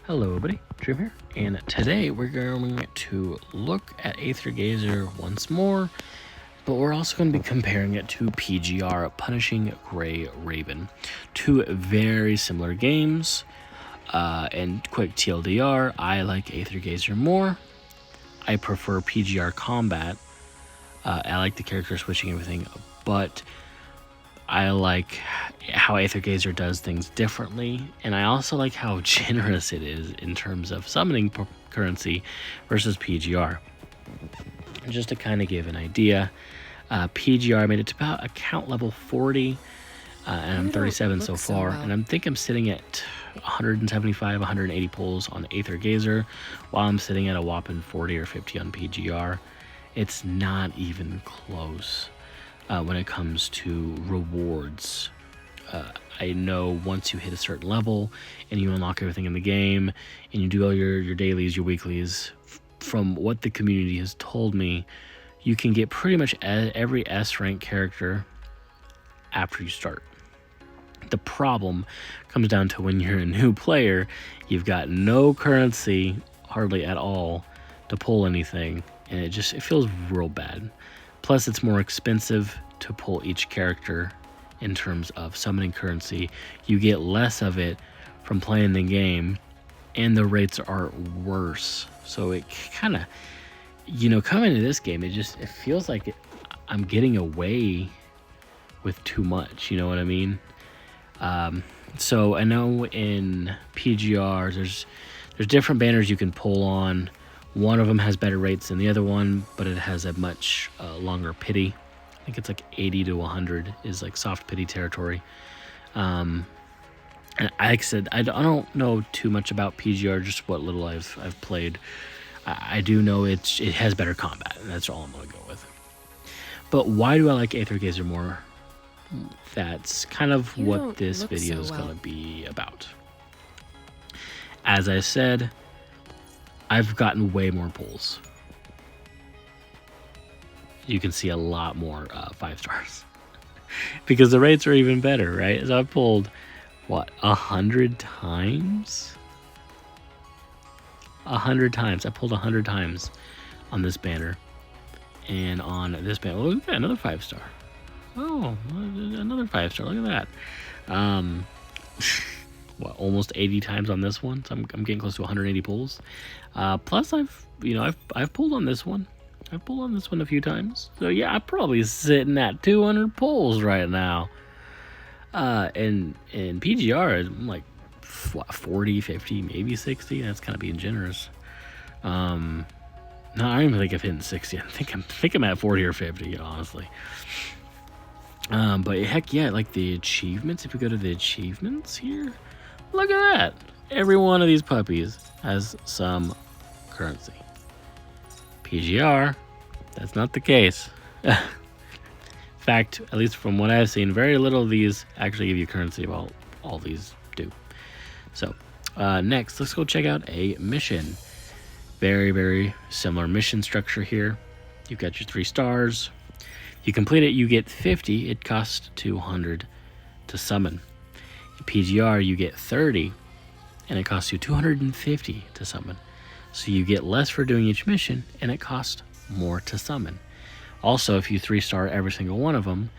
Hello everybody, Dream here, and today we're going to look at Aether once more, but we're also going to be comparing it to PGR, Punishing Gray Raven. Two very similar games, and quick TLDR, I like Aether more. I prefer PGR combat. I like the character switching everything, but I like how Aether does things differently, and I also like how generous it is in terms of summoning currency versus PGR. Just to kind of give an idea, PGR made it to about account level 40, and I'm 37 so far, and I think I'm sitting at 175, 180 pulls on Aether while I'm sitting at a whopping 40 or 50 on PGR. It's not even close. When it comes to rewards, I know once you hit a certain level and you unlock everything in the game and you do all your dailies, your weeklies, from what the community has told me, you can get pretty much every S rank character after you start. The problem comes down to when you're a new player, you've got no currency hardly at all to pull anything, and it feels real bad. Plus, it's more expensive to pull each character in terms of summoning currency. You get less of it from playing the game, and the rates are worse. So it kind of, coming into this game, it feels like I'm getting away with too much. You know what I mean? So I know in PGR, there's different banners you can pull on. One of them has better rates than the other one, but it has a much longer pity. I think it's like 80 to 100 is like soft pity territory. And like I said, I don't know too much about PGR, just what little I've played. I do know it has better combat, and that's all I'm going to go with. But why do I like Aether more? That's kind of what this video is going to be about. As I said, I've gotten way more pulls. You can see a lot more 5 stars because the rates are even better, right? So I've pulled, what, 100 times? 100 times. I pulled 100 times on this banner. And on this banner, look at that, another 5 star. Oh, another 5 star. Look at that. What, almost 80 times on this one, so I'm getting close to 180 pulls. Plus I've pulled on this one. I've pulled on this one a few times. So yeah, I'm probably sitting at 200 pulls right now. And in PGR, I'm like, what, 40, 50, maybe 60. That's kind of being generous. No, I don't even think I've hit 60. I think I'm at 40 or 50, honestly. But heck yeah, like the achievements. If we go to the achievements here, look at that. Every one of these puppies has some currency. PGR, that's not the case. In fact, at least from what I've seen, very little of these actually give you currency, while all these do. So, next, let's go check out a mission. Very, very similar mission structure here. You've got your 3 stars. You complete it, you get 50. It costs 200 to summon. PGR, you get 30, and it costs you 250 to summon. So you get less for doing each mission, and it costs more to summon. Also, if you 3-star every single one of them,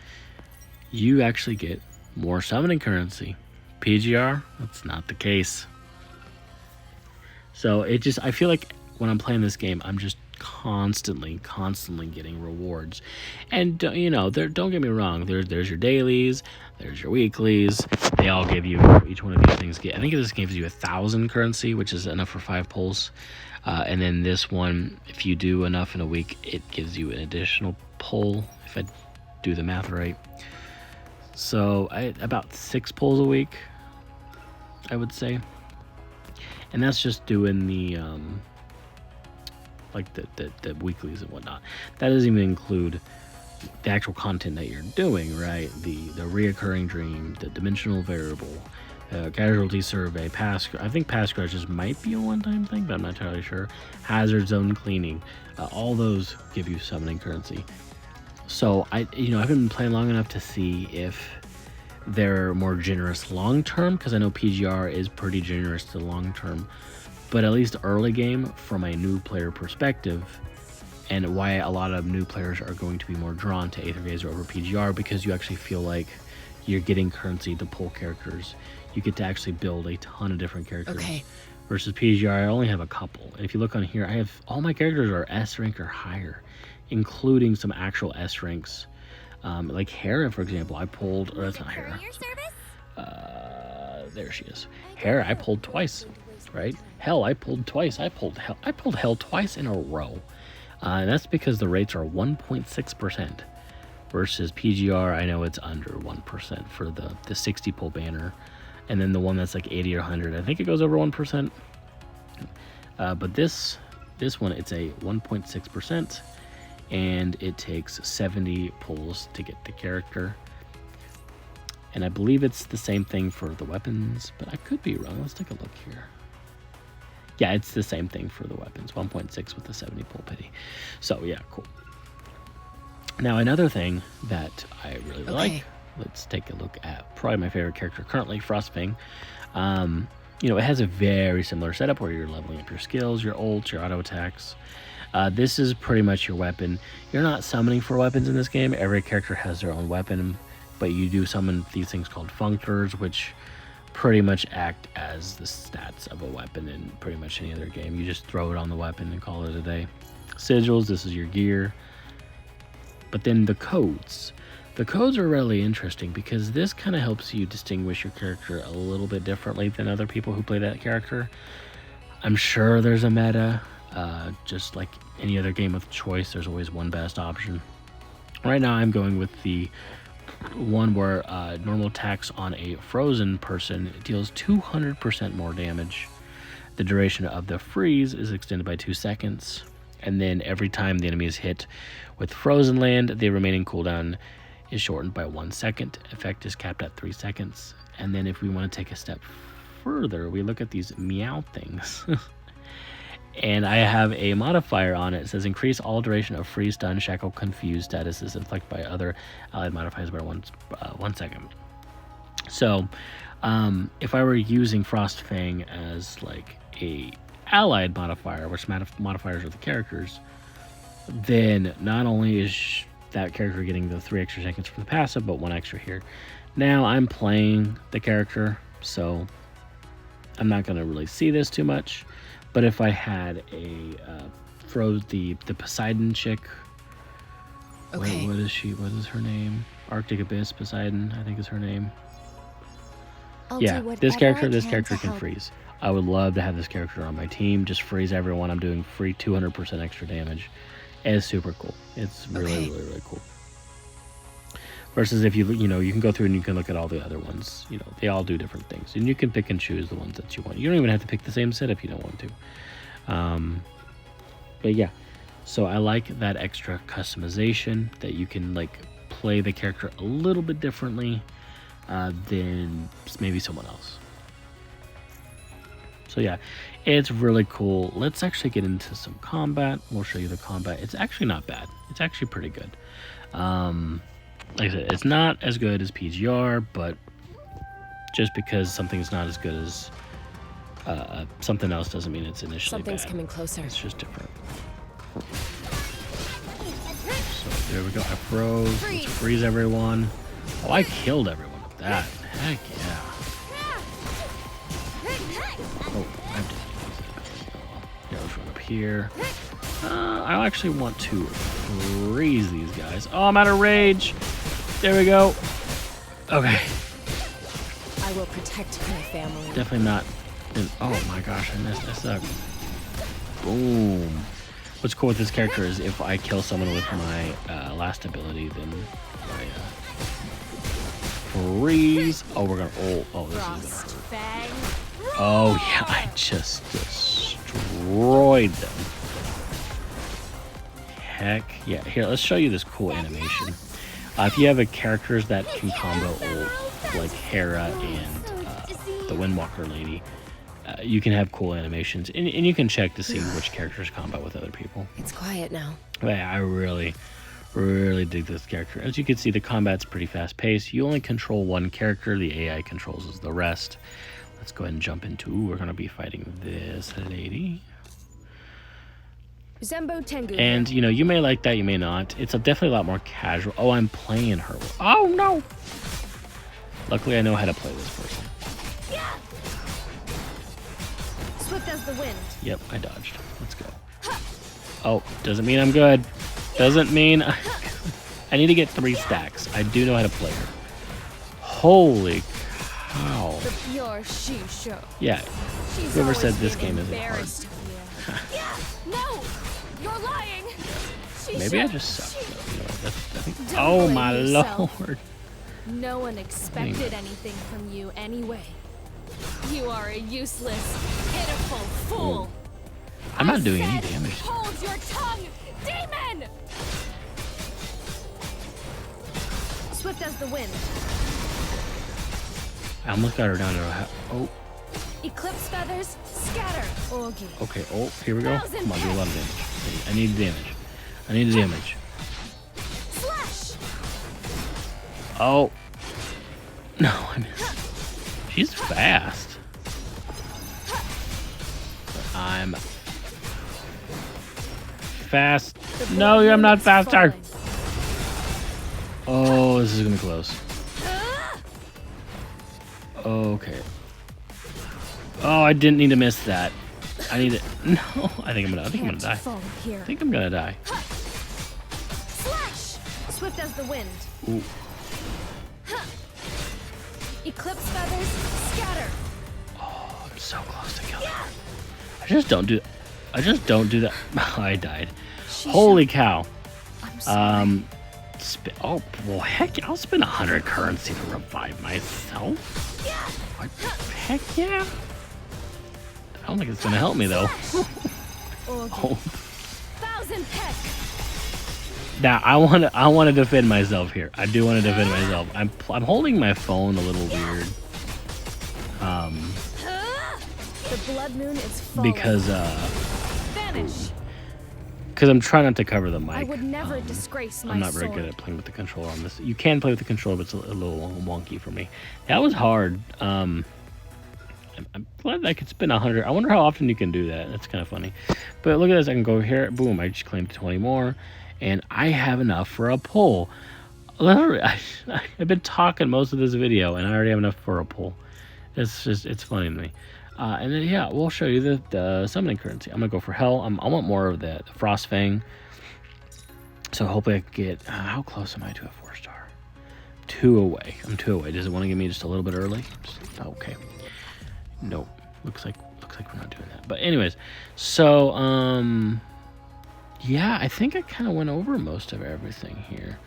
you actually get more summoning currency. PGR, that's not the case. So I feel like when I'm playing this game, I'm just constantly getting rewards. And don't get me wrong, there's your dailies, there's your weeklies. They all give you, each one of these things I think this gives you 1,000 currency, which is enough for 5 pulls. And then this one, if you do enough in a week, it gives you an additional pull, if I do the math right. So about 6 pulls a week, I would say. And that's just doing the like the weeklies and whatnot. That doesn't even include the actual content that you're doing, right? The reoccurring dream, the dimensional variable, casualty survey, I think pass crashes might be a one-time thing, but I'm not entirely sure. Hazard zone cleaning, all those give you summoning currency. So I've been playing long enough to see if they're more generous long term, because I know PGR is pretty generous to long term, but at least early game from a new player perspective, and why a lot of new players are going to be more drawn to Aether Gazer over PGR, because you actually feel like you're getting currency to pull characters. You get to actually build a ton of different characters. Okay. Versus PGR, I only have a couple. And if you look on here, I have all my characters are S rank or higher, including some actual S ranks. Like Hera, for example, I pulled, or that's not Hera. There she is. Hera, I pulled twice, right? Hell, I pulled twice. I pulled Hell twice in a row. And that's because the rates are 1.6%. Versus PGR, I know it's under 1% for the 60 pull banner. And then the one that's like 80 or 100, I think it goes over 1%. But this one, it's a 1.6%, and it takes 70 pulls to get the character. And I believe it's the same thing for the weapons, but I could be wrong. Let's take a look here. Yeah, it's the same thing for the weapons, 1.6 with the 70 pull pity. So yeah, cool. Now another thing that I really like, let's take a look at probably my favorite character currently, Frostfang. It has a very similar setup where you're leveling up your skills, your ults, your auto attacks. This is pretty much your weapon. You're not summoning for weapons in this game. Every character has their own weapon, but you do summon these things called functors, which pretty much act as the stats of a weapon in pretty much any other game. You just throw it on the weapon and call it a day. Sigils, this is your gear. But then the codes. The codes are really interesting because this kind of helps you distinguish your character a little bit differently than other people who play that character. I'm sure there's a meta. Just like any other game with choice, there's always one best option. Right now I'm going with the one where normal attacks on a frozen person deals 200% more damage. The duration of the freeze is extended by 2 seconds. And then every time the enemy is hit with frozen land, the remaining cooldown is shortened by 1 second. Effect is capped at 3 seconds. And then if we want to take a step further, we look at these meow things. And I have a modifier on it. It says increase all duration of freeze, stun, shackle, confuse statuses inflicted by other allied modifiers by 1 second. So if I were using Frostfang as like a allied modifier, which modifiers are the characters, then not only is that character getting the 3 extra seconds from the passive, but 1 extra here. Now I'm playing the character, so I'm not going to really see this too much. But if I had a the Poseidon chick, Okay. what is she? What is her name? Arctic Abyss Poseidon, I think is her name. Yeah, this character can freeze. I would love to have this character on my team. Just freeze everyone. I'm doing free 200% extra damage. And it's super cool. It's really, really, really cool. Versus if you can go through and you can look at all the other ones. They all do different things. And you can pick and choose the ones that you want. You don't even have to pick the same set if you don't want to. But yeah, so I like that extra customization that you can like play the character a little bit differently than maybe someone else. So yeah, it's really cool. Let's actually get into some combat. We'll show you the combat. It's actually not bad. It's actually pretty good. Like I said, it's not as good as PGR, but just because something's not as good as something else doesn't mean it's initially Something's bad. coming closer. It's just different. So there we go. I froze. Let's freeze everyone. Oh, I killed everyone with that. Heck yeah. Oh, I did. Yeah, let's run up here. I actually want to freeze these guys. Oh, I'm out of rage. There we go. Okay. I will protect my family. Definitely not. Oh my gosh, I missed. I suck. Boom. What's cool with this character is if I kill someone with my last ability, then I freeze. Oh, we're gonna. Oh, this is gonna hurt. Oh yeah, I just destroyed them. Heck yeah. Here, let's show you this cool animation. If you have characters that can combo ult, like Hera and the Windwalker lady, you can have cool animations, and you can check to see which characters combo with other people. It's quiet now. But yeah, I really, Really dig this character. As you can see, the combat's pretty fast paced. You only control one character. The AI controls the rest. Let's go ahead and jump into. We're going to be fighting this lady. Zembo Tengu. And, you know, you may like that, you may not. It's definitely a lot more casual. Oh, I'm playing her. Oh, no! Luckily, I know how to play this person. Yeah. Swift as the wind. Yep, I dodged. Let's go. Oh, doesn't mean I'm good. Doesn't mean... I need to get 3 stacks. I do know how to play her. Holy cow. The pure Shisho. Yeah, She's whoever said always this been game isn't hard. embarrassed. Yeah. No! You're lying! Maybe I just suck. Though. You know, I think... Oh, my lord. No one expected anything from you anyway. You are a useless, pitiful fool. I'm not doing any damage. Hold your tongue, demon! Swift as the wind. I almost got her down to oh. Eclipse feathers, scatter. Ogi. Okay, oh, here we go. Come on, do a lot of damage. I need damage. I need damage. Slash. Oh. No, I missed. She's fast. But I'm fast. No, I'm not faster. Oh, this is gonna be close. Okay. Oh, I didn't need to miss that. I need it. No, I think I'm gonna die. I think I'm gonna die. Slash. Swift as the wind. Ooh. Eclipse feathers, scatter. Oh, I'm so close to killing her. I just don't do that. I died. Holy cow. I'm sorry. Oh, well, heck, I'll spend 100 currency to revive myself. What? Heck yeah. I don't think it's gonna help me though. Oh. 1,000 peck. Now I want to defend myself here. I do want to defend myself. I'm holding my phone a little weird. The blood moon is falling. Because Vanish. I'm trying not to cover the mic. I would never disgrace my I'm not very sword. good at playing with the controller on this. You can play with the controller, but it's a little wonky for me. That was hard. I'm glad I could spend 100. I wonder how often you can do that. That's kind of funny. But look at this. I can go here. Boom. I just claimed 20 more. And I have enough for a pull. Literally, I've been talking most of this video, and I already have enough for a pull. It's funny to me. And then, yeah, we'll show you the summoning currency. I'm going to go for Hell. I want more of the Frost Fang. So hopefully I can get... how close am I to a 4-star? 2 away. I'm 2 away. Does it want to give me just a little bit early? Okay. Nope. Looks like we're not doing that. But anyways, so, yeah, I think I kind of went over most of everything here.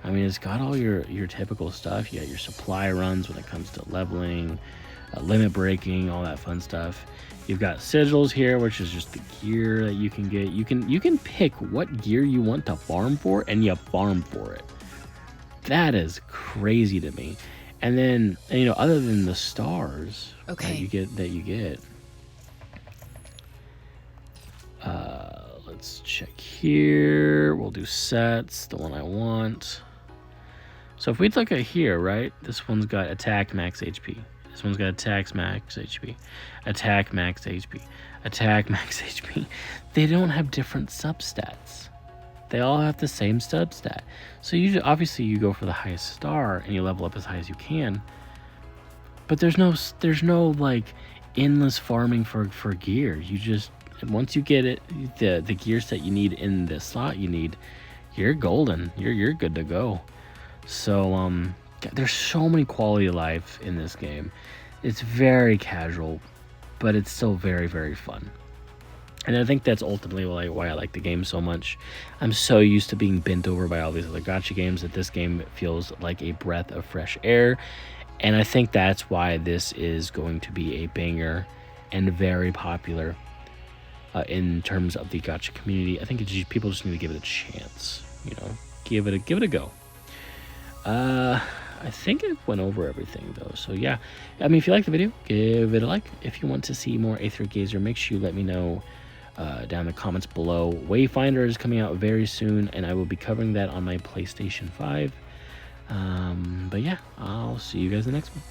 I mean, it's got all your typical stuff. You got your supply runs when it comes to leveling, limit breaking, all that fun stuff. You've got sigils here, which is just the gear that you can get. You can pick what gear you want to farm for, and you farm for it. That is crazy to me. And then, you know, other than the stars that you get, let's check here. We'll do sets, the one I want. So if we look at here, right, this one's got attack max HP. This one's got attack max HP, attack max HP, attack max HP. They don't have different substats. They all have the same substat. So obviously you go for the highest star and you level up as high as you can. But there's no like endless farming for gear. You just, once you get it, the gear set you need in the slot you need, you're golden. You're good to go. So there's so many quality of life in this game. It's very casual, but it's still very, very fun. And I think that's ultimately why I like the game so much. I'm so used to being bent over by all these other gacha games that this game feels like a breath of fresh air. And I think that's why this is going to be a banger and very popular in terms of the gacha community. I think people just need to give it a chance. You know, give it a go. I think it went over everything though. So yeah, I mean, if you like the video, give it a like. If you want to see more Aether Gazer, make sure you let me know down in the comments below. Wayfinder is coming out very soon, and I will be covering that on my PlayStation 5. But yeah, I'll see you guys in the next one.